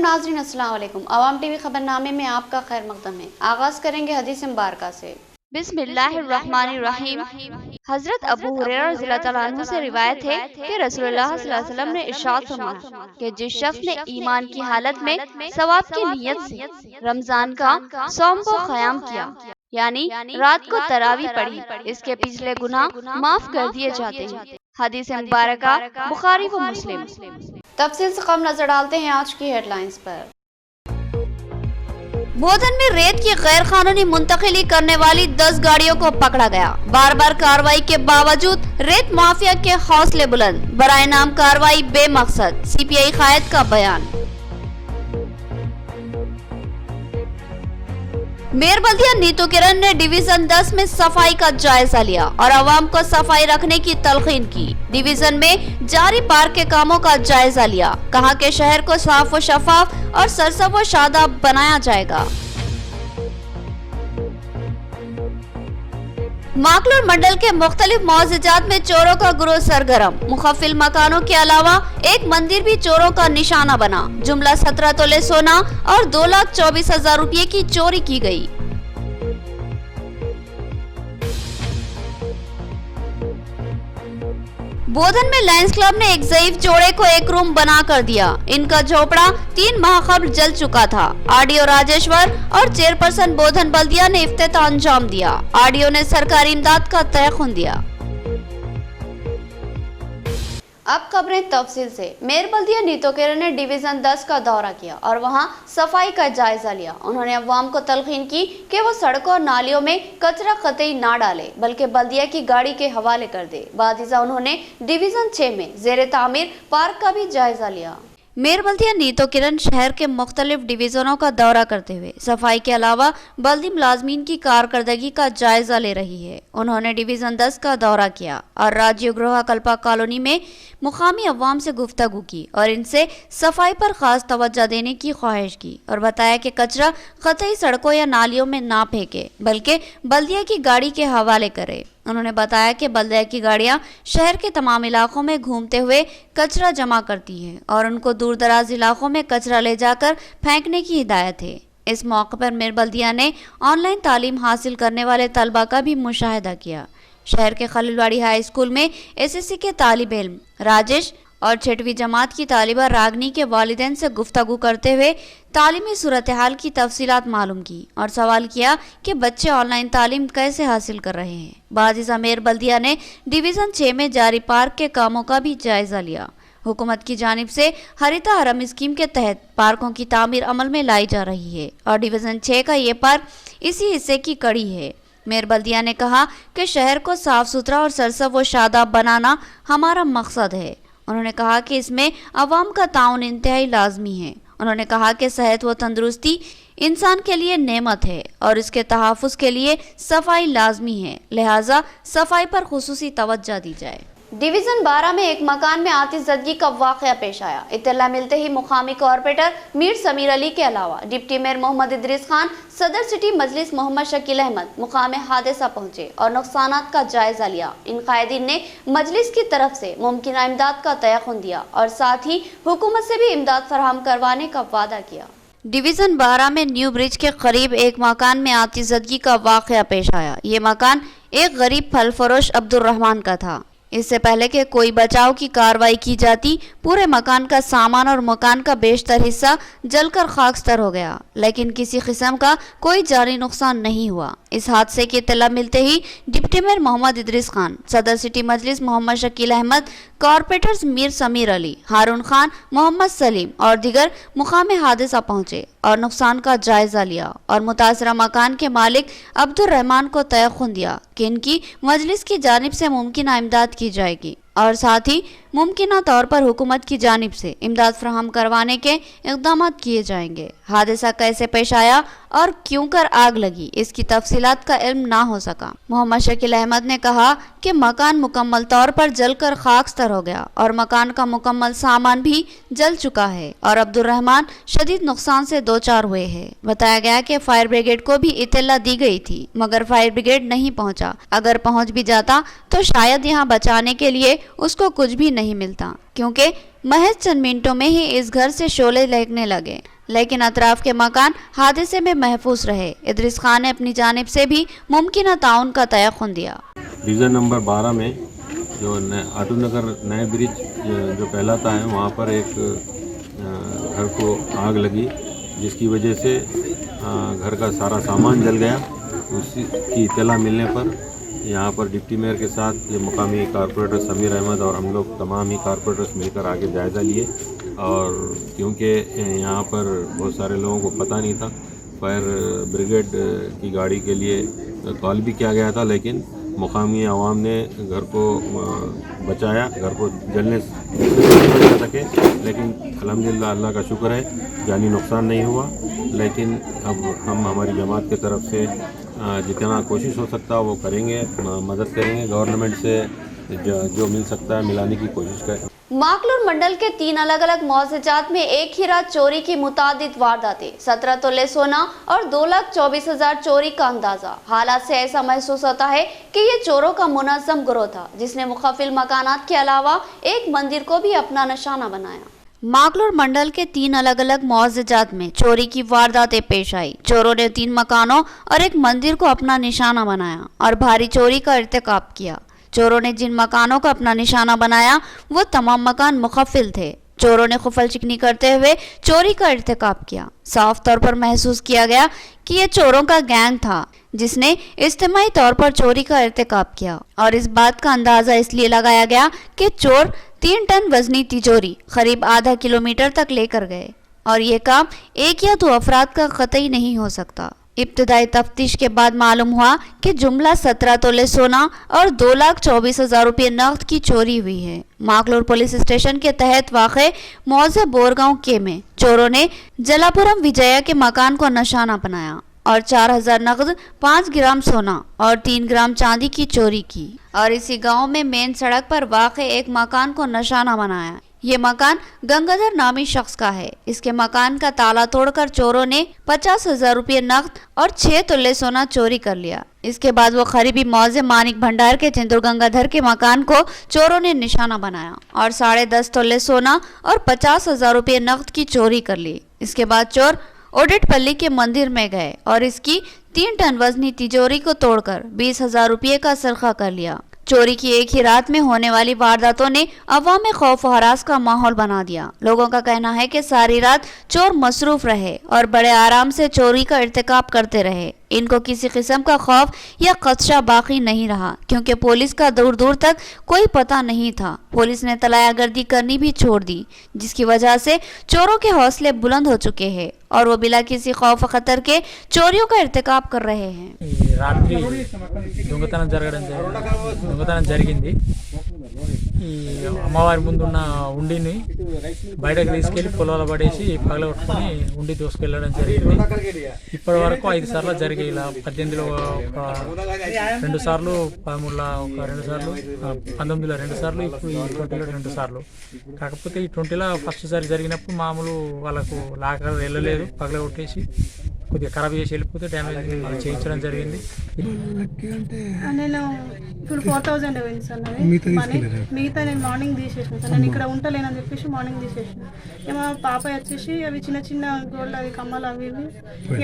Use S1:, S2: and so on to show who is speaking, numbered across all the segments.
S1: नाज़रीन अस्सलाम वालेकुम। अवाम टीवी खबरनामे में आपका खैर मक़दम है। आगाज करेंगे हदीस मुबारका से।
S2: बिस्मिल्लाहिर्रहमानिर्रहीम। हजरत अबू हुरैरा रज़ियल्लाहु अन्हु से रिवायत है कि रसूलुल्लाह सल्लल्लाहु अलैहि वसल्लम ने इरशाद फरमाया कि जिस शख्स ने ईमान की हालत में सवाब की नीयत से रमजान का सौम व क़याम किया, यानी रात को तरावी पढ़ी, इसके पिछले गुनाह माफ कर दिए जाते हैं। हदीस मुबारका बुखारी व मुस्लिम।
S1: तफसील से कम नजर डालते हैं आज की हेडलाइंस पर।
S2: बोधन में रेत की गैर कानूनी मुंतकिली करने वाली 10 गाड़ियों को पकड़ा गया। बार बार कार्रवाई के बावजूद रेत माफिया के हौसले बुलंद, बराए नाम कार्रवाई बेमकसद, सीपीआई कायद का बयान। मेयर बल्दिया नीतू किरण ने डिवीजन 10 में सफाई का जायजा लिया और आवाम को सफाई रखने की तलकीन की। डिवीजन में जारी पार्क के कामों का जायजा लिया, कहा कि शहर को साफ व शफाफ और सरसब व शादाब बनाया जाएगा। माकलूर मंडल के मुख्तलिफ मौज़ात में चोरों का गिरोह सरगर्म, मुखफिल मकानों के अलावा एक मंदिर भी चोरों का निशाना बना। जुमला 17 तोले सोना और 2,24,000 रुपये की चोरी की गई। बोधन में लायंस क्लब ने एक ज़ईफ जोड़े को एक रूम बना कर दिया। इनका झोपड़ा 3 माह कबल जल चुका था। आरडीओ राजेश्वर और चेयरपर्सन बोधन बल्दिया ने इफ्तिताह अंजाम दिया। आरडीओ ने सरकारी इमदाद का तयक़ुन दिया।
S1: अब खबरें तफसील से। मेयर बल्दिया नीतू किरण ने डिवीजन 10 का दौरा किया और वहां सफाई का जायजा लिया। उन्होंने अवाम को तलकीन की कि वो सड़कों और नालियों में कचरा कतई ना डाले, बल्कि बल्दिया की गाड़ी के हवाले कर दे। बादिजा उन्होंने डिवीजन 6 में ज़ेरे तामीर पार्क का भी जायजा लिया।
S2: मेयर बल्दिया नीतू किरण शहर के मुख्तलिफ डिवीजनों का दौरा करते हुए सफाई के अलावा बल्दी मुलाजमीन की कारकर्दगी का जायजा ले रही है। उन्होंने डिवीजन 10 का दौरा किया और राजीव गृह कल्पा कॉलोनी में मुकामी अवाम से गुफ्तगू की और इनसे सफाई पर खास तवज्जो देने की ख्वाहिश की और बताया कि कचरा कतई सड़कों या नालियों में ना फेंके, बल्कि बल्दिया की गाड़ी के हवाले करे। उन्होंने बताया कि बल्दिया की गाड़ियां शहर के तमाम इलाकों में घूमते हुए कचरा जमा करती हैं और उनको दूर दराज इलाकों में कचरा ले जाकर फेंकने की हिदायत है। इस मौके पर मेयर बल्दिया ने ऑनलाइन तालीम हासिल करने वाले तलबा का भी मुशाहिदा किया। शहर के खलीलवाड़ी हाई स्कूल में एसएससी के तालिब इल्म राजेश और 6वीं जमात की तालिबा रागनी के वालिदैन से गुफ्तगू करते हुए तालीमी सूरत हाल की तफसीलात मालूम की और सवाल किया कि बच्चे ऑनलाइन तालीम कैसे हासिल कर रहे हैं। बाज़िज़ा मेयर बल्दिया ने डिवीज़न 6 में जारी पार्क के कामों का भी जायजा लिया। हुकूमत की जानिब से हरिता हरम स्कीम के तहत पार्कों की तामीर अमल में लाई जा रही है और डिवीज़न 6 का ये पार्क इसी हिस्से की कड़ी है। मेयर बल्दिया ने कहा कि शहर को साफ सुथरा और सरसब व शादाब बनाना हमारा मकसद है। उन्होंने कहा कि इसमें अवाम का ताउन इंतहाई लाजमी है। उन्होंने कहा कि सेहत व तंदुरुस्ती इंसान के लिए नेमत है और इसके तहफ़्फ़ुज़ के लिए सफाई लाजमी है, लिहाजा सफाई पर खुसूसी तवज्जो दी जाए।
S1: डिवीजन 12 में एक मकान में आतिशज़दगी का वाक़या पेश आया। इत्तला मिलते ही मुकामी कॉरपोरेटर मीर समीर अली के अलावा डिप्टी मेयर मोहम्मद इदरीस खान, सदर सिटी मजलिस मोहम्मद शकील अहमद मुकाम हादसा पहुंचे और नुकसानात का जायजा लिया। इन कायदीन ने मजलिस की तरफ से मुमकिन इमदाद का तयक़ुन दिया और साथ ही हुकूमत से भी इमदाद फराहम करवाने का वादा किया।
S2: डिवीज़न 12 में न्यू ब्रिज के करीब एक मकान में आतिशज़दगी का वाक़या पेश आया। ये मकान एक गरीब फल फरोश अब्दुल रहमान का था। इससे पहले कि कोई बचाव की कार्रवाई की जाती, पूरे मकान का सामान और मकान का बेशतर हिस्सा जलकर खाकस्तर हो गया, लेकिन किसी किस्म का कोई जानी नुकसान नहीं हुआ। इस हादसे की इत्तला मिलते ही डिप्टी मेयर मोहम्मद इदरीस खान, सदर सिटी मजलिस मोहम्मद शकील अहमद, कॉरपोरेटर्स मीर समीर अली, हारून खान, मोहम्मद सलीम और दिगर मुकाम हादसा पहुंचे और नुकसान का जायजा लिया और मुतासरा मकान के मालिक अब्दुल रहमान को तयक़ुन दिया कि इनकी मजलिस की जानिब से मुमकिन इमदाद की जाएगी और साथ ही मुमकिन तौर पर हुकूमत की जानिब से इमदाद फराहम करवाने के इक़दाम किए जाएंगे। हादसा कैसे पेश आया और क्यों कर आग लगी, इसकी तफसीलात का इल्म ना हो सका। मोहम्मद शकील अहमद ने कहा कि मकान मुकम्मल तौर पर जलकर खाकस्तर हो गया और मकान का मुकम्मल सामान भी जल चुका है और अब्दुल रहमान शदीद नुकसान से दो चार हुए हैं। बताया गया कि फायर ब्रिगेड को भी इत्तला दी गई थी, मगर फायर ब्रिगेड नहीं पहुंचा। अगर पहुंच भी जाता तो शायद यहाँ बचाने के लिए उसको कुछ भी नहीं मिलता, क्योंकि महज चंद मिनटों में ही इस घर से शोले लगने लगे, लेकिन अतराफ के मकान हादसे में महफूज रहे। इदरीस खान ने अपनी जानिब से भी मुमकिन ताउन का तयक़ुन दिया।
S3: डिवीज़न नंबर 12 में जो आटू नगर नए ब्रिज जो कहलाता है, वहाँ पर एक घर को आग लगी, जिसकी वजह से घर का सारा सामान जल गया। उसी की इत्तला मिलने पर यहाँ पर डिप्टी मेयर के साथ ये मुकामी कारपोरेटर समीर अहमद और हम लोग तमाम ही कारपोरेटर्स मिलकर आगे जायज़ा लिए। और क्योंकि यहाँ पर बहुत सारे लोगों को पता नहीं था, फायर ब्रिगेड की गाड़ी के लिए कॉल भी किया गया था, लेकिन मुकामी आवाम ने घर को बचाया, घर को जलने से बचा सके। लेकिन अल्हम्दुलिल्लाह अल्लाह का शुक्र है जानी नुकसान नहीं हुआ। लेकिन अब हम हमारी जमात की तरफ से जितना कोशिश हो सकता है वो करेंगे, मदद करेंगे, गवर्नमेंट से जो मिल सकता है मिलाने की कोशिश करें।
S1: माकलूर मंडल के 3 अलग अलग मौज़ेजात में एक ही रात चोरी की मुतादिद वारदातें, 17 तोले सोना और 2,24,000 चोरी का अंदाजा। हालात से ऐसा महसूस होता है कि ये चोरों का मुनज़्ज़म गिरोह था, जिसने मुख़फ़िल मकानात के अलावा एक मंदिर को भी अपना निशाना बनाया।
S2: माकलूर मंडल के 3 अलग अलग मौज़ेजात में चोरी की वारदातें पेश आई। चोरों ने 3 मकानों और एक मंदिर को अपना निशाना बनाया और भारी चोरी का इर्तिकाब किया। चोरों ने जिन मकानों का अपना निशाना बनाया वो तमाम मकान मुख़फ़िल थे। चोरों ने खुफल चिकनी करते हुए चोरी का इर्तिकाब किया। साफ तौर पर महसूस किया गया कि यह चोरों का गैंग था जिसने इज्तिमाई तौर पर चोरी का इर्तिकाब किया, और इस बात का अंदाज़ा इसलिए लगाया गया कि चोर 3 टन वजनी तिजोरी करीब आधा किलोमीटर तक लेकर गए, और ये काम एक या 2 अफराद का कतई नहीं हो सकता। इब्तिदाई तफ्तीश के बाद मालूम हुआ कि जुमला 17 तोले सोना और 2,24,000 रुपये नकद की चोरी हुई है। माकलूर पुलिस स्टेशन के तहत वाक़े मौज़े बोरगांव के में चोरों ने जलापुरम विजया के मकान को निशाना बनाया और 4,000 नकद, 5 ग्राम सोना और 3 ग्राम चांदी की चोरी की, और इसी गांव में मेन सड़क पर वाक़े एक मकान को निशाना बनाया। ये मकान गंगाधर नामी शख्स का है। इसके मकान का ताला तोड़कर चोरों ने 50,000 रुपये नकद और 6 तोले सोना चोरी कर लिया। इसके बाद वो करीबी मौजे मानिक भंडार के चंद्र गंगाधर के मकान को चोरों ने निशाना बनाया और 10.5 तोले सोना और 50,000 रुपये नकद की चोरी कर ली। इसके बाद चोर ओडिटपल्ली के मंदिर में गए और इसकी 3 टन वजनी तिजोरी को तोड़कर 20,000 रुपये का सरखा कर लिया। चोरी की एक ही रात में होने वाली वारदातों ने अवाम में खौफ और हरास का माहौल बना दिया। लोगों का कहना है कि सारी रात चोर मसरूफ रहे और बड़े आराम से चोरी का इर्तिकाब करते रहे। इनको किसी किस्म का खौफ या खदशा बाकी नहीं रहा, क्योंकि पुलिस का दूर दूर तक कोई पता नहीं था। पुलिस ने तलायागर्दी करनी भी छोड़ दी, जिसकी वजह से चोरों के हौसले बुलंद हो चुके हैं और वो बिला किसी खौफ खतर के चोरियों का इर्तिकाब कर रहे हैं।
S4: రాత్రి దొంగతనం జరిగింది। ఈ అమ్మవారి ముందున్న ఉండిని బయటకు తీసుకెళ్లి పొలాల పడేసి పగలగొట్టుకొని ఉండి దోసుకెళ్ళడం జరిగింది। ఇప్పటి వరకు 5 సార్లు జరిగాయి। ఇలా 18లో 2 సార్లు, 13లో 2 సార్లు, 19లో 2 సార్లు, ఇప్పుడు ఈ 20లో 2 సార్లు। కాకపోతే ఈ 20లో ఫస్ట్ సారి జరిగినప్పుడు మామూలు వాళ్ళకు లాకర్ వెళ్ళలేదు, పగలగొట్టేసి కొద్దిగా ఖరాబ్ చేసి వెళ్ళిపోతే డ్యామేజ్ చేయించడం జరిగింది।
S5: నేను ఇప్పుడు 4,000 అయింది సార్ నాది మనీ, మిగతా నేను మార్నింగ్ తీసేసిన సార్। నేను ఇక్కడ ఉంటలేనని చెప్పేసి మార్నింగ్ తీసేసిన। ఏమో పాప వచ్చేసి అవి చిన్న చిన్న గోల్డ్ అవి కమ్మలు అవి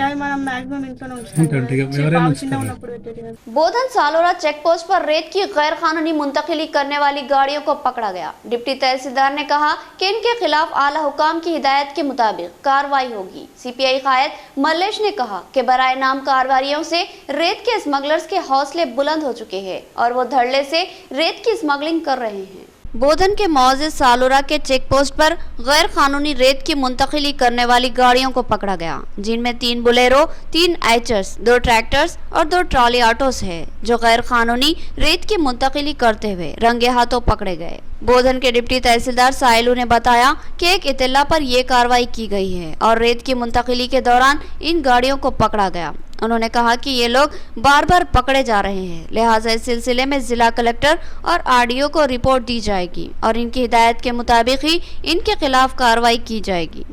S5: అవి మనం మ్యాక్సిమం ఇంట్లోనే ఉంచుతాం, చిన్న ఉన్నప్పుడు పెట్టేది।
S1: बोधन सालोरा चेक पोस्ट पर रेत की गैर कानूनी मुंतकिली करने वाली गाड़ियों को पकड़ा गया। डिप्टी तहसीलदार ने कहा कि इनके खिलाफ आला हुकाम की हिदायत के मुताबिक कार्रवाई होगी। CPI कायद मल्लेश ने कहा कि बराए नाम कारोबारियों से रेत के स्मगलर्स के हौसले बुलंद हो चुके हैं और वो धड़ल्ले से रेत की स्मगलिंग कर रहे हैं। बोधन के मौजे सालोरा के चेक पोस्ट पर गैर कानूनी रेत की मुंतकिली करने वाली गाड़ियों को पकड़ा गया, जिनमें 3 बुलेरो, 3 एचर्स, 2 ट्रैक्टर्स और 2 ट्रॉली ऑटोस है, जो गैर कानूनी रेत की मुंतकिली करते हुए रंगे हाथों पकड़े गए। बोधन के डिप्टी तहसीलदार साहिलू ने बताया कि एक इत्तला पर यह कार्रवाई की गई है और रेत की मुंतकिली के दौरान इन गाड़ियों को पकड़ा गया। उन्होंने कहा कि ये लोग बार बार पकड़े जा रहे हैं, लिहाजा इस सिलसिले में जिला कलेक्टर और RDO को रिपोर्ट दी जाएगी और इनकी हिदायत के मुताबिक ही इनके खिलाफ कार्रवाई की जाएगी।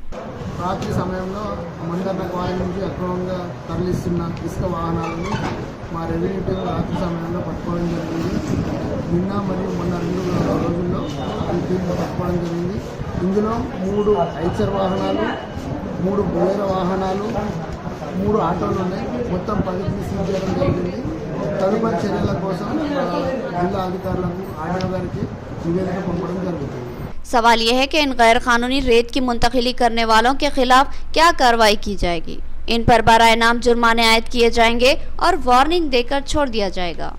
S6: రాత్రి సమయంలో మందర్ల కాలనీ నుంచి అక్రమంగా తరలిస్తున్న ఇసుక వాహనాలను మా రెవెన్యూ టీం రాత్రి సమయంలో పట్టుకోవడం జరిగింది। నిన్న మరియు మొన్న 2 రోజుల్లో ఈ టీం పట్టుకోవడం జరిగింది। ఇందులో 3 ఐచర్ వాహనాలు, 3 బొలెరో వాహనాలు, 3 ఆటోలు ఉన్నాయి. మొత్తం 10 సీజ్ చేయడం జరిగింది. తదుపరి చర్యల కోసం జిల్లా అధికారులకు ఆర్డీఓ గారికి నివేదిక పంపడం జరుగుతుంది.
S2: सवाल यह है कि इन गैर कानूनी रेत की मुंतकिली करने वालों के खिलाफ क्या कार्रवाई की जाएगी। इन पर बराए नाम जुर्माने आयद किए जाएंगे और वार्निंग देकर छोड़ दिया जाएगा।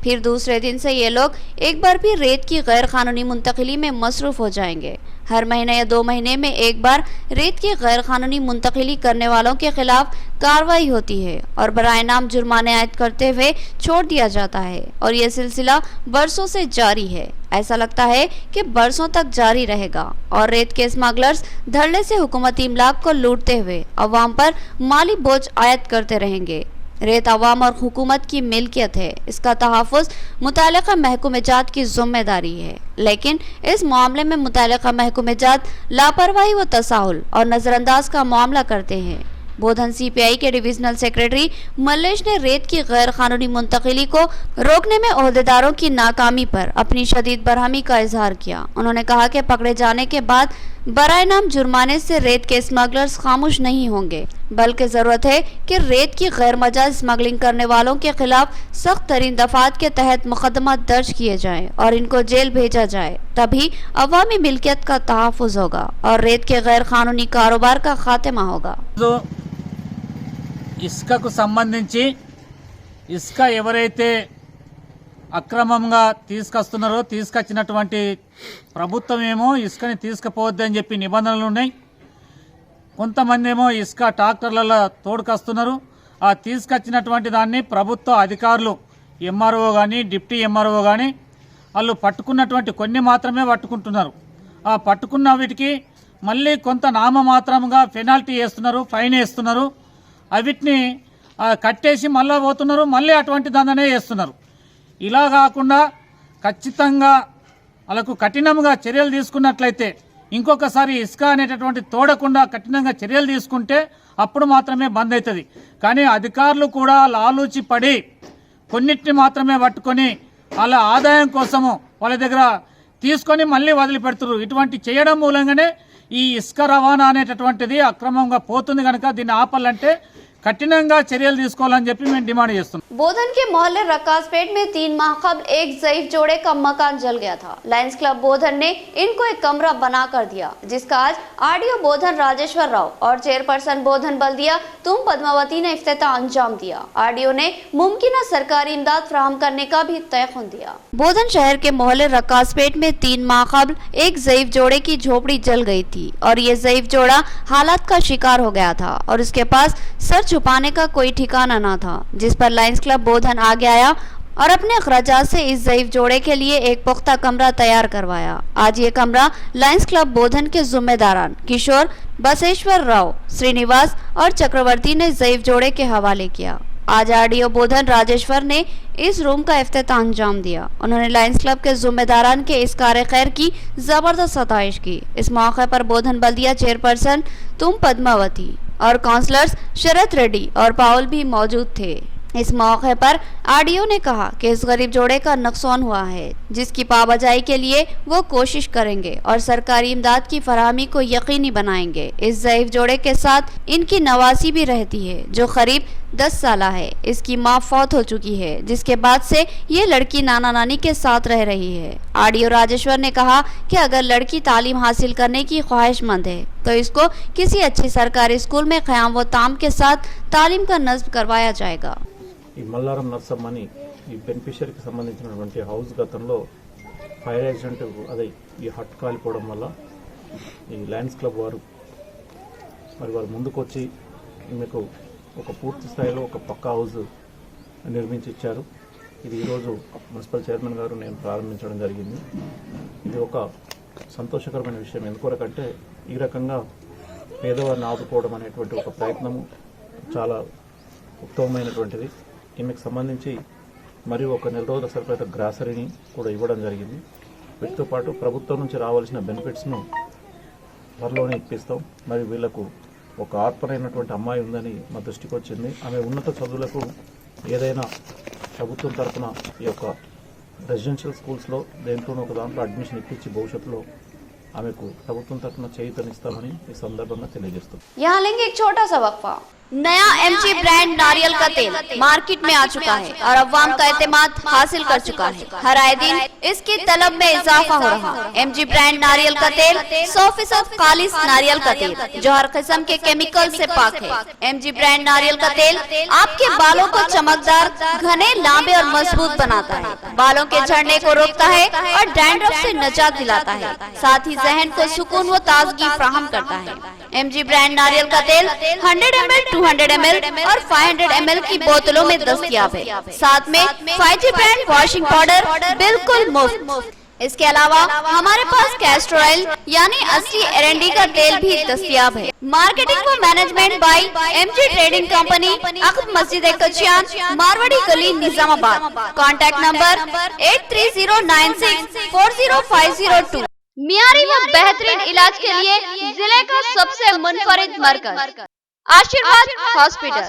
S2: फिर दूसरे दिन से ये लोग एक बार भी रेत की गैर कानूनी मुंतकिली में मसरूफ हो जाएंगे। हर महीने या 2 महीने में एक बार रेत की गैर कानूनी मुंतकिली करने वालों के खिलाफ कार्रवाई होती है और बराए नाम जुर्माने आयद करते हुए छोड़ दिया जाता है और ये सिलसिला बरसों से जारी है। ऐसा लगता है कि बरसों तक जारी रहेगा और रेत के स्मगलर्स धड़ल्ले से हुकूमती इमलाक को लूटते हुए अवाम पर माली बोझ आयद करते रहेंगे। रेत अवाम और हुकूमत की मिल्कियत है, इसका तहफ़्फ़ुज़ मुतल्लिक़ा महकूम-ए-जात की ज़िम्मेदारी है, लेकिन इस मामले में मुतल्लिक़ा महकूम-ए-जात लापरवाही व तसाहुल और नज़रअंदाज का मामला करते हैं। बोधन सीपीआई के डिविजनल सेक्रेटरी मल्लेश ने रेत की गैर कानूनी मुंतकिली को रोकने में ओहदेदारों की नाकामी पर अपनी शदीद बरहमी का इजहार किया। उन्होंने कहा कि पकड़े जाने के बाद बराए नाम जुर्माने से रेत के स्मगलर्स खामोश नहीं होंगे, बल्कि ज़रूरत है कि रेत की गैर मजाज स्मगलिंग करने वालों के खिलाफ सख्त तरीन दफात के तहत मुकदमा दर्ज किए जाएं और इनको जेल भेजा जाए, तभी अवामी मिल्कियत का तहफ़्फ़ुज़ होगा और रेत के गैर कानूनी कारोबार का खात्मा होगा।
S7: ఇసుకకు సంబంధించి ఇసుక ఎవరైతే అక్రమంగా తీసుకొచ్చినటువంటి ప్రభుత్వం ఏమో ఇసుకని తీసుకుపోవద్దని చెప్పి నిబంధనలు ఉన్నాయి. కొంతమంది ఏమో ఇసుక ట్రాక్టర్లలో తోడుకొస్తున్నారు. ఆ తీసుకొచ్చినటువంటి దాన్ని ప్రభుత్వ అధికారులు ఎంఆర్ఓ కానీ డిప్టీ ఎంఆర్ఓ కానీ వాళ్ళు పట్టుకున్నటువంటి కొన్ని మాత్రమే పట్టుకుంటున్నారు. ఆ పట్టుకున్న వీటికి మళ్ళీ కొంత నామమాత్రంగా పెనాల్టీ వేస్తున్నారు, ఫైన్ వేస్తున్నారు. అవిటిని కట్టేసి మళ్ళీ పోతున్నారు, మళ్ళీ అటువంటి దందనే చేస్తున్నారు. ఇలా కాకుండా ఖచ్చితంగా వాళ్ళకు కఠినంగా చర్యలు తీసుకున్నట్లయితే, ఇంకొకసారి ఇసుక అనేటటువంటి తోడకుండా కఠినంగా చర్యలు తీసుకుంటే అప్పుడు మాత్రమే బంద్ అవుతుంది. కానీ అధికారులు కూడా లాలూచి పడి కొన్నిటిని మాత్రమే పట్టుకొని వాళ్ళ ఆదాయం కోసము వాళ్ళ దగ్గర తీసుకొని మళ్ళీ వదిలిపెడుతున్నారు. ఇటువంటి చేయడం మూలంగానే ఈ ఇసుక రవాణా అనేటటువంటిది అక్రమంగా పోతుంది. కనుక దీన్ని ఆపాలంటే कठिनंगा चर्यలు తీసుకోవాలని చెప్పి మేము డిమాండ్ చేస్తున్నాం।
S1: बोधन के मोहल्ले रक्कासपेट में 3 माह कबल एक ज़ईफ जोड़े का मकान जल गया था। लायंस क्लब बोधन ने इनको एक कमरा बना कर दिया, जिसका आज आरडीओ बोधन राजेश्वर राव और चेयरपर्सन बोधन बल्दिया तुम पद्मावती ने इफ्तिताह अंजाम दिया। आरडीओ ने मुमकिन सरकारी इमदाद फराहम करने का भी तयखुन दिया।
S2: बोधन शहर के मोहल्ले रक्कासपेट में 3 माह कबल एक ज़ईफ जोड़े की झोपड़ी जल गई थी और ये ज़ईफ जोड़ा हालात का शिकार हो गया था और उसके पास सर छुपाने का कोई ठिकाना न था, जिस पर लायंस क्लब बोधन आगे आया और अपने अखराजात से इस ज़ईफ जोड़े के लिए एक पुख्ता कमरा तैयार करवाया। आज ये कमरा लायंस क्लब बोधन के जिम्मेदारान किशोर, बसेश्वर राव, श्रीनिवास और चक्रवर्ती ने ज़ईफ जोड़े के हवाले किया। आज आरडीओ बोधन राजेश्वर ने इस रूम का इफ्तिताह अंजाम दिया। उन्होंने लायंस क्लब के जिम्मेदारान के इस कार्य खैर की जबरदस्त सताइश की। इस मौके पर बोधन बल्दिया चेयरपर्सन तुम पद्मावती और काउंसलर्स शरद रेड्डी और पाउल भी मौजूद थे। इस मौके पर आरडीओ ने कहा कि इस गरीब जोड़े का नुकसान हुआ है, जिसकी पाबजाई के लिए वो कोशिश करेंगे और सरकारी इमदाद की फराहमी को यकीनी बनाएंगे। इस ज़ईफ जोड़े के साथ इनकी नवासी भी रहती है, जो करीब 10 साल है। इसकी माँ फौत हो चुकी है, जिसके बाद से ये लड़की नाना नानी के साथ रह रही है। आरडीओ राजेश्वर ने कहा कि अगर लड़की तालीम हासिल करने की ख्वाहिशमंद है तो इसको किसी अच्छी सरकारी स्कूल में क़याम व ताम के साथ तालीम का नस्ब करवाया जाएगा।
S8: ఈ మల్లారం నర్సమ్మని ఈ బెనిఫిషియరీకి సంబంధించినటువంటి హౌస్ గతంలో ఫైర్ యాక్సిడెంట్ అదే ఈ హట్ కాలిపోవడం వల్ల ఈ లయన్స్ క్లబ్ వారు ముందుకు వచ్చి ఈమెకు ఒక పూర్తి స్థాయిలో ఒక పక్కా హౌస్ నిర్మించి ఇచ్చారు. ఇది ఈరోజు మున్సిపల్ చైర్మన్ గారు నేను ప్రారంభించడం జరిగింది. ఇది ఒక సంతోషకరమైన విషయం. ఎందుకొరకంటే ఈ రకంగా పేదవారిని ఆదుకోవడం అనేటువంటి ఒక ప్రయత్నము చాలా ఉత్తమమైనటువంటిది. ఈమెకు సంబంధించి మరియు ఒక నెల రోజుల సరిపడ గ్రాసరీని కూడా ఇవ్వడం జరిగింది. వీటితో పాటు ప్రభుత్వం నుంచి రావాల్సిన బెనిఫిట్స్ను త్వరలోనే ఇప్పిస్తాం. మరియు వీళ్లకు ఒక ఆర్పరైనటువంటి అమ్మాయి ఉందని మా దృష్టికి వచ్చింది. ఆమె ఉన్నత చదువులకు ఏదైనా ప్రభుత్వం తరఫున ఈ యొక్క రెసిడెన్షియల్ స్కూల్స్లో దేంట్లోనూ ఒక దాంట్లో అడ్మిషన్ ఇప్పించి భవిష్యత్తులో ఆమెకు ప్రభుత్వం తరఫున చేయూతనిస్తామని ఈ సందర్భంగా తెలియజేస్తున్నాం.
S1: यहाँ लेंगे एक छोटा सा वक्फा।
S2: नया एमजी ब्रांड नारियल का तेल मार्केट में आ चुका है और अवाम का एतमाद हासिल कर चुका है। हर आए दिन इसकी तलब में इजाफा हो रहा है। एमजी ब्रांड नारियल का तेल 100% खालिस नारियल का तेल जो हर किस्म के केमिकल से पाक है। एमजी ब्रांड नारियल का तेल आपके बालों को चमकदार, घने, लंबे और मजबूत बनाता है, बालों के झड़ने को रोकता है और डैंड्रफ से निजात दिलाता है, साथ ही जहन को सुकून व ताजगी फराहम करता है। एमजी ब्रांड नारियल का तेल 100 ml, 200 ml और 500 ml की बोतलों में दस्तयाब है। साथ में 5G ब्रांड वॉशिंग पाउडर बिल्कुल मुफ्त। इसके अलावा हमारे पास कैस्टर ऑयल यानी असली एरंडी का तेल भी दस्तयाब है। मार्केटिंग व management by MG trading company, अक़ब मस्जिद कचियान, मारवाड़ी गली, निजामाबाद। Contact number 8309640502।
S1: मियारी व बेहतरीन इलाज के लिए जिले का सबसे मुनफरिद मरकज आशीर्वाद हॉस्पिटल।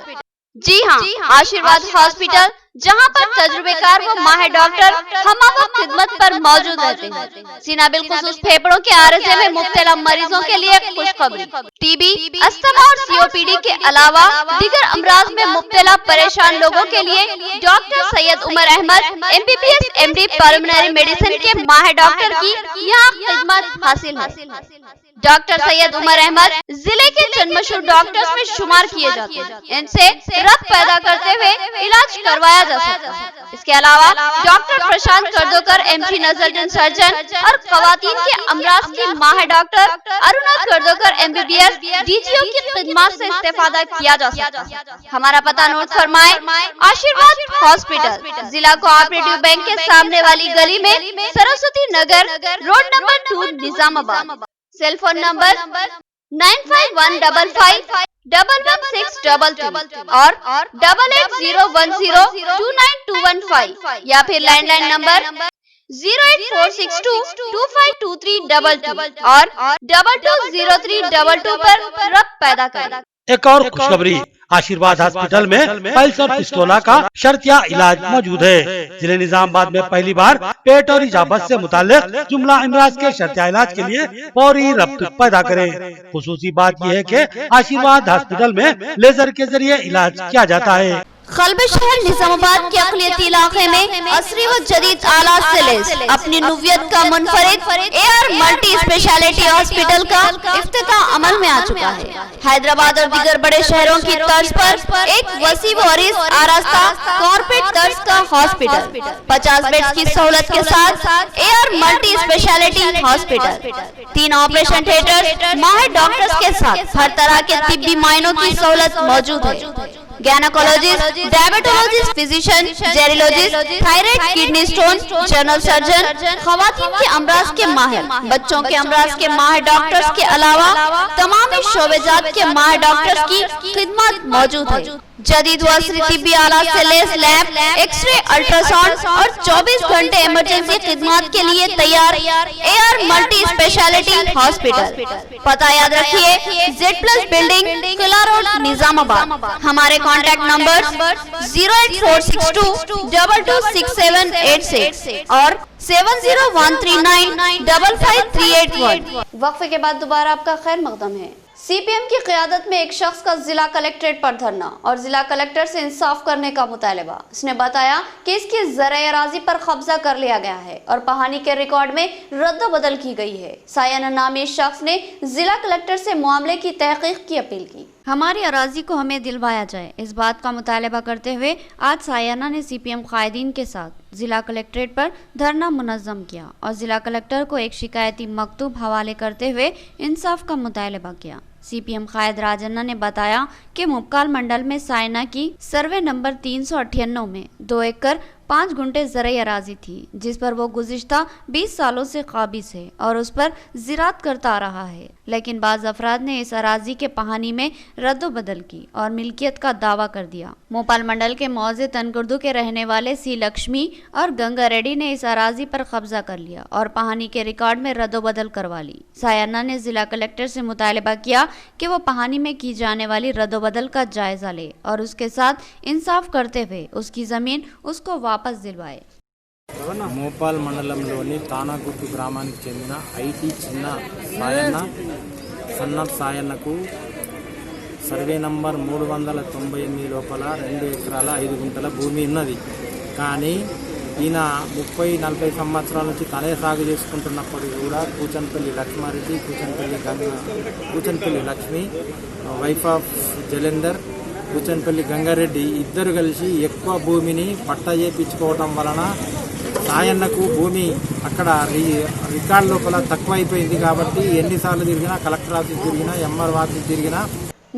S1: जी हाँ, आशीर्वाद हॉस्पिटल, जहाँ पर तजुर्बेकार व माहिर डॉक्टर हमावक्त खिदमत पर मौजूद रहते हैं। सीना बिलखुसूस फेफड़ों के आरज़े में मुब्तला मरीजों के लिए खुशखबरी। टीबी, अस्थमा और सीओपीडी के अलावा दीगर अमराज में मुब्तला परेशान लोगों के लिए doctor Syed Umar Ahmed MBBS MD pulmonary medicine के माहिर डॉक्टर की यहाँ खिदमत हासिल है। डॉक्टर सैयद उमर अहमद जिले के चंद मशहूर डॉक्टर्स में शुमार किए जाते हैं। इनसे रक्त पैदा करते हुए इलाज करवाया जा सकता है। इसके अलावा डॉक्टर प्रशांत करदोकर MG नजरजन सर्जन और खवातीन के अमराज की माहिर doctor Aruna Kardokar MBBS DGO की खिदमत से इस्तेफादा किया जा सकता है। हमारा पता नोट फरमाए, आशीर्वाद हॉस्पिटल, जिला कोऑपरेटिव बैंक के सामने वाली गली में, Saraswati Nagar road number 2, Nizamabad. Cell phone number 9515511633 और 8801029215 या फिर लैंडलाइन नंबर 08462252322 और 220322 पर रब्त पैदा करें।
S9: एक और खुशखबरी, आशीर्वाद हॉस्पिटल में पल्स और पिस्टोला का शर्तिया इलाज मौजूद है। जिले निजामाबाद में पहली बार पेट और इजाबत से मुताल्लिक जुमला अमराज के शर्तिया इलाज के लिए फौरी रब्त पैदा करें। खुसूसी बात यह है कि आशीर्वाद हॉस्पिटल में लेजर के जरिए इलाज किया जाता है।
S2: कल्ब शहर निजामाबाद के अक़लियती इलाके में असरी व जदीद आलात से लैस अपनी नुवियत का मुनफरिद AR मल्टी स्पेशलिटी हॉस्पिटल का इफ्तिताह अमल में आ चुका है। हैदराबाद और दीगर बड़े शहरों की तर्ज पर एक वसी व अरीज़ आरास्ता कॉर्पोरेट तर्ज का हॉस्पिटल, 50 बेड्स की सहूलत के साथ AR multi speciality hospital, 3 operation theatre, माहिर डॉक्टर्स के साथ हर तरह के तिब्बी मायनों की सहूलत मौजूद है। Gynaecologist, diabetologist, physician, geriologist, thyroid, kidney stone, general surgeon, खवातीन के अमराज के माहिर, बच्चों के अमराज के माहिर डॉक्टर्स के अलावा तमाम शोबेजात के माहिर डॉक्टर्स की खिदमत मौजूद है। जदीद व असरी तिब्बी आलात से लैस लैब, एक्सरे, अल्ट्रासाउंड और 24 घंटे इमरजेंसी खिदमत के लिए तैयार AR मल्टी स्पेशलिटी हॉस्पिटल। पता याद रखिए, Z+ बिल्डिंग, किला रोड, निजामाबाद। हमारे कॉन्टैक्ट नंबर 08462226786 और 7013955381।
S1: वक्फे के बाद दोबारा आपका खैर मकदम है। CPM की क़यादत में एक शख्स का जिला कलेक्ट्रेट पर धरना और जिला कलेक्टर से इंसाफ करने का मुतालबा। इसने बताया कि इसकी ज़राए अराज़ी पर कब्जा कर लिया गया है और पहानी के रिकॉर्ड में रद्द-बदल की गई है। सायाना नामी शख्स ने जिला कलेक्टर से मामले की तहकीक की अपील की।
S2: हमारी अराजी को हमें दिलवाया जाए, इस बात का मुतालबा करते हुए आज सायाना ने CPM कायदीन के साथ जिला कलेक्ट्रेट पर धरना मुनज़्ज़म किया और जिला कलेक्टर को एक शिकायती मकतूब हवाले करते हुए इंसाफ का मुतालबा किया। CPM कायद राजन्ना ने बताया कि मुबकाल मंडल में सायना की सर्वे नंबर 398 में 2 एकड़ 5 गुंठे ज़राई अराजी थी, जिस पर वो गुज़िश्ता 20 सालों से काबिज़ है और उस पर ज़राअत करता आ रहा है। लेकिन बाज़ अफराद ने इस अराजी के पहानी में रद्द-बदल की और मिल्कियत का दावा कर दिया। मोपाल मंडल के मौजे तनकुर्दू के रहने वाले C लक्ष्मी और गंगा रेड्डी ने इस अराजी पर कब्जा कर लिया और पहानी के रिकॉर्ड में रद्द-बदल करवा ली। सायाना ने जिला कलेक्टर से मुतालबा किया कि वो पहानी में की जाने वाली रद्द-बदल का जायजा ले और उसके साथ इंसाफ करते हुए उसकी ज़मीन उसको वापस दिलवाए।
S10: మోపాల్ మండలంలోని తానాగుట్టు గ్రామానికి చెందిన ఐటీ చిన్న సాయన్న సన్నత్ సాయన్నకు సర్వే నంబర్ 398 లోపల 2 ఎకరాల 5 గుంటల భూమి ఉన్నది. కానీ ఈయన 30-40 సంవత్సరాల నుంచి తనే సాగు చేసుకుంటున్నప్పటికీ కూడా కూచన్పల్లి లక్ష్మారెడ్డి, కూచన్పల్లి లక్ష్మి, వైఫ్ ఆఫ్ జలేందర్, కూచన్పల్లి గంగారెడ్డి ఇద్దరు కలిసి ఎక్కువ భూమిని పట్టా చేయించుకోవటం వలన సాయన్నకు భూమి అక్కడ రికార్డు లోపల తక్కువ అయిపోయింది. కాబట్టి ఎన్నిసార్లు తిరిగినా, కలెక్టర్ ఆఫీస్ తిరిగినా, ఎంఆర్ఓ ఆఫీస్ తిరిగినా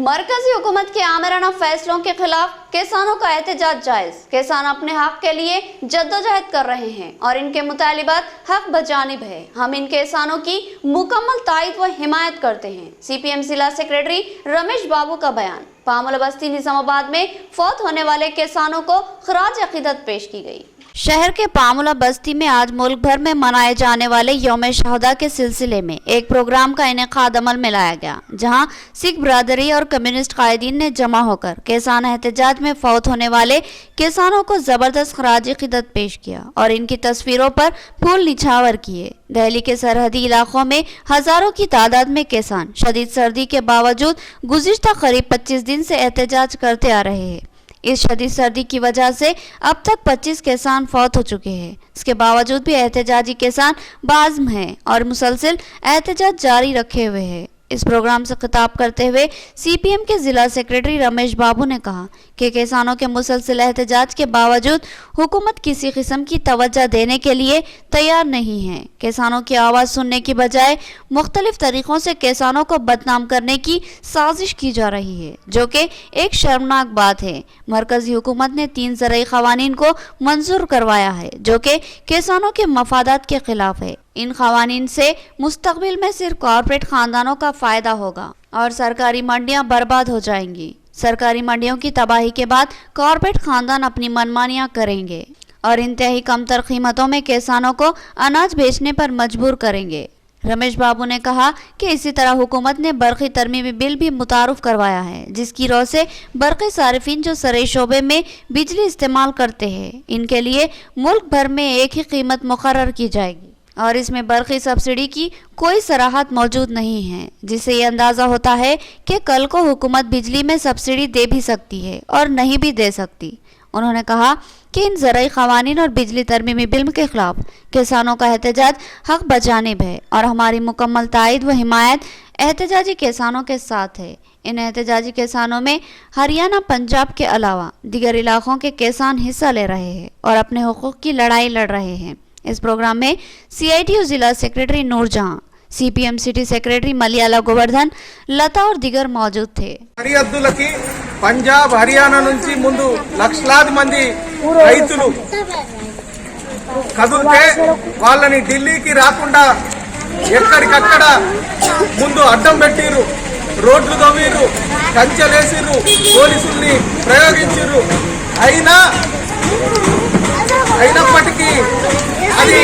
S1: मरकजी हुकूमत के आमराना फैसलों के खिलाफ किसानों का एहतजाज जायज। किसान अपने हक के लिए जद्दोजहद कर रहे हैं और इनके मुतालिबात हक बजानिब है। हम इन किसानों की मुकम्मल तायद व हिमायत करते हैं। CPM जिला सेक्रेटरी रमेश बाबू का बयान। पामुला बस्ती निजामाबाद में फौत होने वाले किसानों को खराज अकीदत पेश की गई।
S2: शहर के पामुला बस्ती में आज मुल्क भर में मनाए जाने वाले यौम शहादा के सिलसिले में एक प्रोग्राम का इनेकाद अमल में लाया गया, जहां सिख बरादरी और कम्युनिस्ट कायदीन ने जमा होकर किसान एहतजाज में फौत होने वाले किसानों को जबरदस्त खराज अकीदत पेश किया और इनकी तस्वीरों पर फूल निछावर किए। दिल्ली के सरहदी इलाकों में हजारों की तादाद में किसान शदीद सर्दी के बावजूद गुज़िश्ता करीब 25 दिन से एहतजाज करते आ रहे हैं। इस शदीद सर्दी की वजह से अब तक 25 किसान फौत हो चुके हैं। इसके बावजूद भी एहतजाजी किसान बाज़्म हैं और मुसलसल एहतजाज जारी रखे हुए हैं। इस प्रोग्राम से खिताब करते हुए CPM के जिला सेक्रेटरी रमेश बाबू ने कहा कि किसानों के मुसलसल एहतजाज के बावजूद हुकूमत किसी किस्म की तवज्जो देने के लिए तैयार नहीं है। किसानों की आवाज़ सुनने की बजाय मुख्तलिफ तरीक़ों से किसानों को बदनाम करने की साजिश की जा रही है, जो कि एक शर्मनाक बात है। मरकजी हुकूमत ने 3 ज़रई क़वानीन को मंजूर करवाया है, जो कि किसानों के मफादात के खिलाफ है। इन क़वानीन से मुस्तक़बिल में सिर्फ कॉरपोरेट ख़ानदानों का फ़ायदा होगा और सरकारी मंडियां बर्बाद हो जाएंगी। सरकारी मंडियों की तबाही के बाद कॉरपोरेट ख़ानदान अपनी मनमानियां करेंगे और इंतहाई कमतर कीमतों में किसानों को अनाज बेचने पर मजबूर करेंगे। रमेश बाबू ने कहा कि इसी तरह हुकूमत ने बरक़ी तरमीमी बिल भी मुतारुफ करवाया है, जिसकी रो से बरक़ी सारिफिन जो सरई शोबे में बिजली इस्तेमाल करते हैं, इनके लिए मुल्क भर में एक ही कीमत मुकर्रर की जाएगी और इसमें बरक़ी सब्सिडी की कोई सराहत मौजूद नहीं है, जिससे ये अंदाज़ा होता है कि कल को हुकूमत बिजली में सब्सिडी दे भी सकती है और नहीं भी दे सकती। उन्होंने कहा कि इन ज़रई क़वानीन और बिजली तरमीमी बिल के खिलाफ किसानों का एहतजाज हक बजानिब है और हमारी मुकम्मल तायद व हिमायत एहतजाजी किसानों के साथ है। इन एहतजाजी किसानों में हरियाणा, पंजाब के अलावा दीगर इलाकों के किसान हिस्सा ले रहे हैं और अपने हुकूक़ की लड़ाई लड़ रहे हैं। इस प्रोग्राम में CITU जिला secretary Noorjahan, CPM city secretary Maliyala Govardhan, Lata और दिगर मौजूद थे।
S11: సరిహద్దులకి పంజాబ్, హర్యానా నుంచి ముందు లక్షలాది మంది రైతులు కదులుతే వాళ్ళని ఢిల్లీకి రాకుండా ఎక్కడికక్కడ ముందు అడ్డం పెట్టిరు, రోడ్లు తవ్విరు, కంచెలేసిరు, పోలీసుల్ని ప్రయోగించిరు. అయినప్పటికీ అది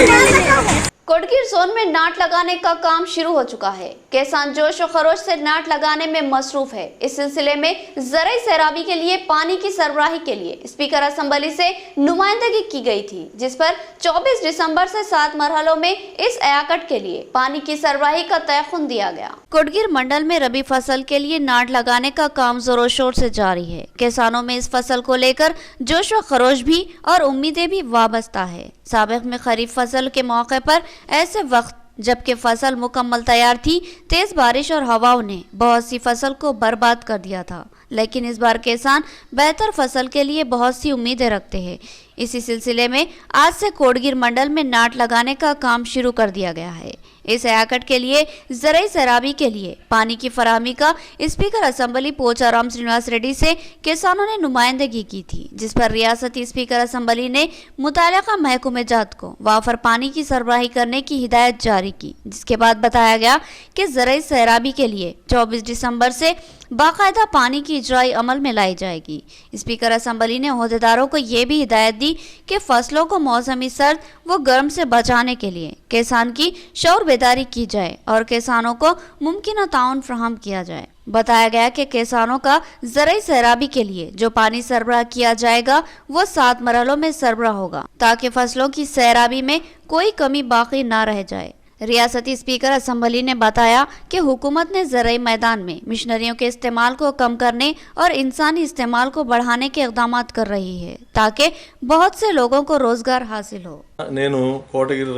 S1: कोटगीर जोन में नाट लगाने का काम शुरू हो चुका है। किसान जोश और खरोश से नाट लगाने में मसरूफ है। इस सिलसिले में ज़रई सैराबी के लिए पानी की सरबराही के लिए स्पीकर असम्बली से नुमाइंदगी की गई थी, जिस पर 24 दिसंबर से 7 मरहलों में इस अयाकट के लिए पानी की सरबराही का तयखुन दिया गया।
S2: कोटगीर मंडल में रबी फसल के लिए नाट लगाने का काम जोरों शोर से जारी है। किसानों में इस फसल को लेकर जोश व खरोश भी और उम्मीदें भी वाबस्ता है। साबिक़ में खरीफ फसल के मौके पर ऐसे वक्त जबकि फसल मुकम्मल तैयार थी, तेज बारिश और हवाओं ने बहुत सी फसल को बर्बाद कर दिया था, लेकिन इस बार किसान बेहतर फसल के लिए बहुत सी उम्मीदें रखते हैं। इसी सिलसिले में आज से कोटगीर मंडल में नाट लगाने का काम शुरू कर दिया गया है। इस अयाकट के लिए ज़रई सैराबी के लिए पानी की फराहमी का स्पीकर असम्बली पोचाराम श्रीनिवास रेड्डी से किसानों ने नुमाइंदगी की थी, जिस पर रियासती स्पीकर असम्बली ने मुताल्लिका महकमे जात को वाफर पानी की सरबराही करने की हिदायत जारी की, जिसके बाद बताया गया कि ज़रई सैराबी के लिए 24 दिसंबर से बाकायदा पानी की इजराई अमल में लाई जाएगी। स्पीकर असम्बली ने ओहदेदारों को ये भी हिदायत दी कि फसलों को मौसमी सर्द व गर्म से बचाने के लिए किसान की शऊर बेदारी की जाए और किसानों को मुमकिन ताउन फराहम किया जाए। बताया गया कि किसानों का ज़राई सैराबी के लिए जो पानी सरबराह किया जाएगा वो 7 मरहलों में सरबराह होगा ताकि फसलों की सैराबी में कोई कमी बाकी ना रह जाए। रियासती स्पीकर असम्बली ने बताया कि हुकूमत ने ज़राई मैदान में मिशनरियों के इस्तेमाल को कम करने और इंसानी इस्तेमाल को बढ़ाने के इक़दाम कर रही है ताकि बहुत से लोगों को रोजगार हासिल हो।
S12: నేను కోటగిరి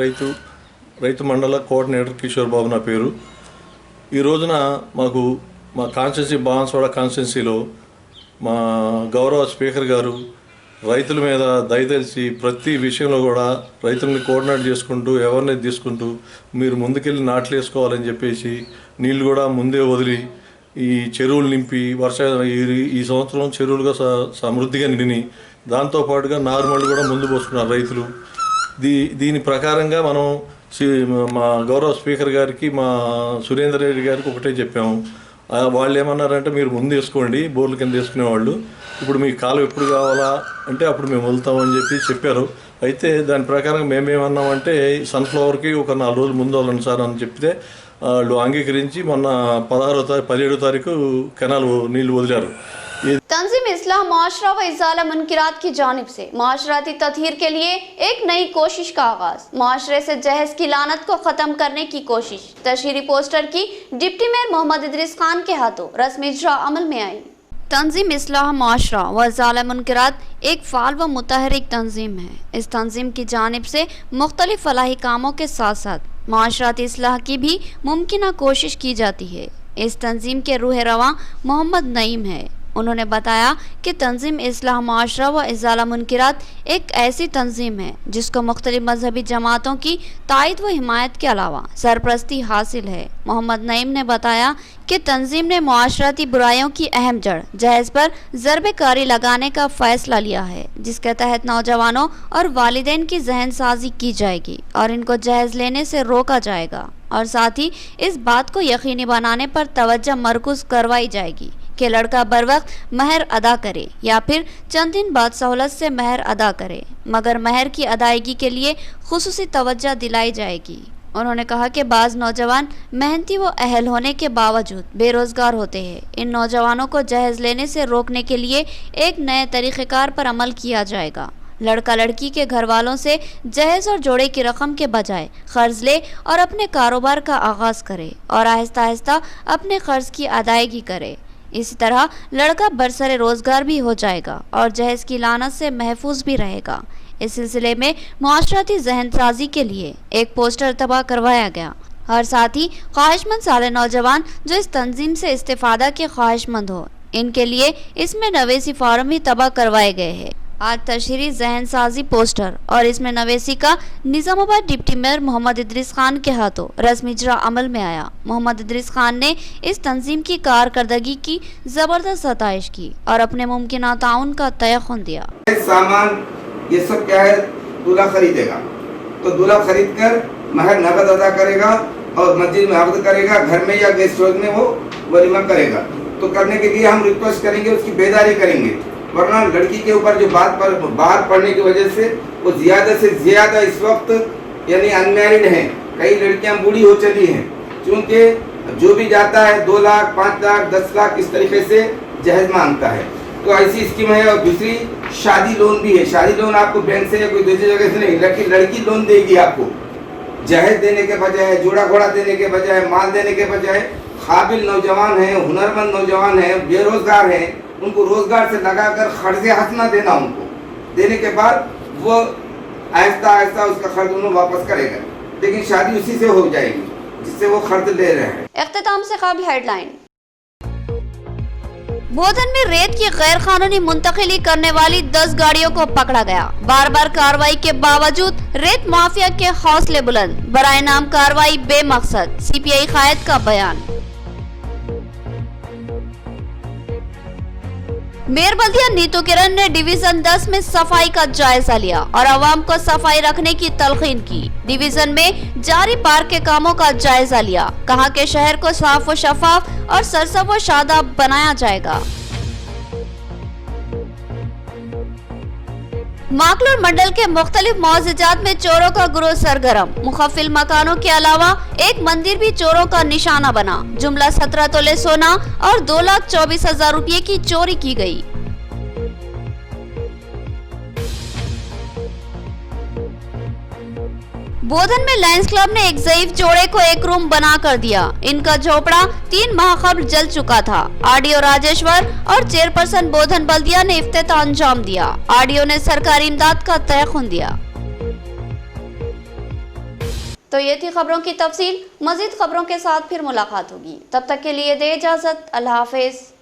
S12: రైతు మండల కోఆర్డినేటర్ కిషోర్ బాబు నా పేరు। ఈ రోజున మాకు మా కాన్స్టిట్యున్సీ బాన్స్వాడ కాన్స్టిట్యున్సీలో మా గౌరవ స్పీకర్ గారు రైతుల మీద దయతలిచి ప్రతి విషయంలో కూడా రైతుల్ని కోఆర్డినేట్ చేసుకుంటూ ఎవరిని తీసుకుంటూ మీరు ముందుకెళ్ళి నాట్లు వేసుకోవాలని చెప్పేసి నీళ్లు కూడా ముందే వదిలి ఈ చెరువులు నింపి ఈ సంవత్సరం చెరువులుగా సమృద్ధిగా నిండిని దాంతోపాటుగా నార్మల్ కూడా ముందు పోసుకున్నారు రైతులు। దీని ప్రకారంగా మనం మా గౌరవ స్పీకర్ గారికి మా సురేందర్ రెడ్డి గారికి ఒకటే చెప్పాము। వాళ్ళు ఏమన్నారంటే మీరు ముందు వేసుకోండి బోర్ల కింద వేసుకునేవాళ్ళు, ఇప్పుడు మీకు కాలం ఎప్పుడు కావాలా అంటే అప్పుడు మేము వెళ్తామని చెప్పారు। అయితే దాని ప్రకారం మేమేమన్నామంటే సన్ఫ్లవర్కి ఒక 4 రోజులు ముందు వెళ్ళండి సార్ అని చెప్తే వాళ్ళు అంగీకరించి మొన్న 17 తారీఖు కెనాల్ నీళ్లు వదిలారు।
S1: तंजीम इस्लाह मुआशरा व इज़ाला मुनकिरात की जानिब से मुआशराती तत्हीर के लिए एक नई कोशिश का आगाज, मुआशरे से जहेज की लानत को ख़त्म करने की कोशिश। तशहीरी पोस्टर की डिप्टी मेयर मोहम्मद इदरीस खान के हाथों रस्मी इजरा अमल में आई।
S2: तंजीम इस्लाह मुआशरा व इज़ाला मुनकिरात एक फ़ाल व मुतहरिक तंजीम है। इस तंजीम की जानिब से मुख्तलिफ फलाही कामों के साथ साथ मुआशराती इस्लाह की भी मुमकिन कोशिश की जाती है। इस तंजीम के रूह रवां मोहम्मद नईम है। उन्होंने बताया कि तंजीम इस्लाह मुआशरा व इज़ाला मुनकिरात एक ऐसी तंजीम है जिसको मुख्तलिफ मजहबी जमातों की तायद व हिमायत के अलावा सरपरस्ती हासिल है। मोहम्मद नईम ने बताया कि तंजीम ने मुआशराती बुराइयों की अहम जड़ जहेज पर ज़रबे कारी लगाने का फ़ैसला लिया है, जिसके तहत नौजवानों और वालिदैन की जहन साजी की जाएगी और इनको जहेज लेने से रोका जाएगा और साथ ही इस बात को यकीनी बनाने पर तवज्जो मरकूज़ करवाई जाएगी कि लड़का बर वक्त महर अदा करे या फिर चंद दिन बाद सहूलत से महर अदा करे, मगर महर की अदायगी के लिए खुसूसी तवज्जो दिलाई जाएगी। उन्होंने कहा कि बाज़ नौजवान मेहनती व अहल होने के बावजूद बेरोज़गार होते हैं। इन नौजवानों को जहेज लेने से रोकने के लिए एक नए तरीक़ेकार पर अमल किया जाएगा। लड़का लड़की के घर वालों से जहेज और जोड़े की रकम के बजाय क़र्ज़ ले और अपने कारोबार का आगाज़ करे और आहिस्ता आहिस्ता अपने क़र्ज़ की अदायगी करे। इसी तरह लड़का बरसरे रोज़गार भी हो जाएगा और जहेज की लानत से महफूज भी रहेगा। इस सिलसिले में मुआशराती जहन साजी के लिए एक पोस्टर तबाह करवाया गया और साथ ही ख्वाहिशमंद साले नौजवान जो इस तंजीम से इस्तेफादा के ख्वाहिशमंद हो, इनके लिए इसमें नवेसी फार्म भी तबाह करवाए गए हैं। आज तशहीरी जहन साजी पोस्टर और इसमें नवेसी का निज़ामाबाद डिप्टी मेयर मोहम्मद इदरीस खान के हाथों रस्मी इजरा अमल में आया। मोहम्मद इदरीस खान ने इस तंजीम की कारकर्दगी की ज़बरदस्त सताइश की और अपने मुमकिन ताउन का तयख्खुन दिया।
S13: सामान ये सब क्या है, दूल्हा खरीदेगा तो दूल्हा खरीद कर महर नगद अदा करेगा और मस्जिद में अक़द करेगा, घर में या गेस्ट हाउस में वो वलीमा करेगा। तो करने के लिए हम रिक्वेस्ट करेंगे, उसकी बेदारी करेंगे, वरना लड़की के ऊपर जो बाहर पड़ने की वजह से वो ज़्यादा से ज़्यादा इस वक्त यानी अनमैरिड हैं, कई लड़कियां बूढ़ी हो चली हैं, क्योंकि जो भी जाता है 2 लाख 5 लाख 10 लाख इस तरीके से जहेज मांगता है। तो ऐसी स्कीम है। और दूसरी शादी लोन भी है। शादी लोन आपको बैंक से या कोई दूसरी जगह से नहीं, लड़की लोन देगी आपको, जहेज देने के बजाय, जोड़ा घोड़ा देने के बजाय, माल देने के बजाय। काबिल नौजवान हैं, हुनरमंद नौजवान हैं, बेरोजगार हैं, उनको रोजगार से लगाकर खर्चे हंसना देना, उनको देने के बाद वो आहिस्ता आहिस्ता उसका खर्च उन्हें वापस करेगा, लेकिन शादी उसी से हो जाएगी जिससे वो खर्च ले रहे हैं।
S1: इख्तिताम से काबिल हेडलाइन। बोधन में रेत की गैर कानूनी मुंतकिली करने वाली 10 गाड़ियों को पकड़ा गया। बार बार कार्रवाई के बावजूद रेत माफिया के हौसले बुलंद, बराए नाम कार्रवाई बेमकसद, सीपीआई कायद का बयान। मेयर बल्दिया नीतू किरण ने डिवीजन 10 में सफाई का जायजा लिया और आवाम को सफाई रखने की तलकीन की। डिवीजन में जारी पार्क के कामों का जायजा लिया, कहा कि शहर को साफ व शफाफ और सरसब व शादाब बनाया जाएगा।
S2: माकलूर मंडल के मुख्तलिफ मौज़ात में चोरों का गिरोह सरगर्म। मुखफिल मकानों के अलावा एक मंदिर भी चोरों का निशाना बना। जुमला 17 तोले सोना और 2,24,000 रुपये की चोरी की गई। बोधन में लायंस क्लब ने एक ज़ईफ जोड़े को एक रूम बना कर दिया। इनका झोपड़ा 3 माह कबल जल चुका था। आरडीओ राजेश्वर और चेयरपर्सन बोधन बल्दिया ने इफ्तिताह अंजाम दिया। आरडीओ ने सरकारी इमदाद का तयखुन दिया।
S1: तो ये थी खबरों की तफसील। मजीद खबरों के साथ फिर मुलाकात होगी। तब तक के लिए दे इजाजत। अल्लाह हाफिज।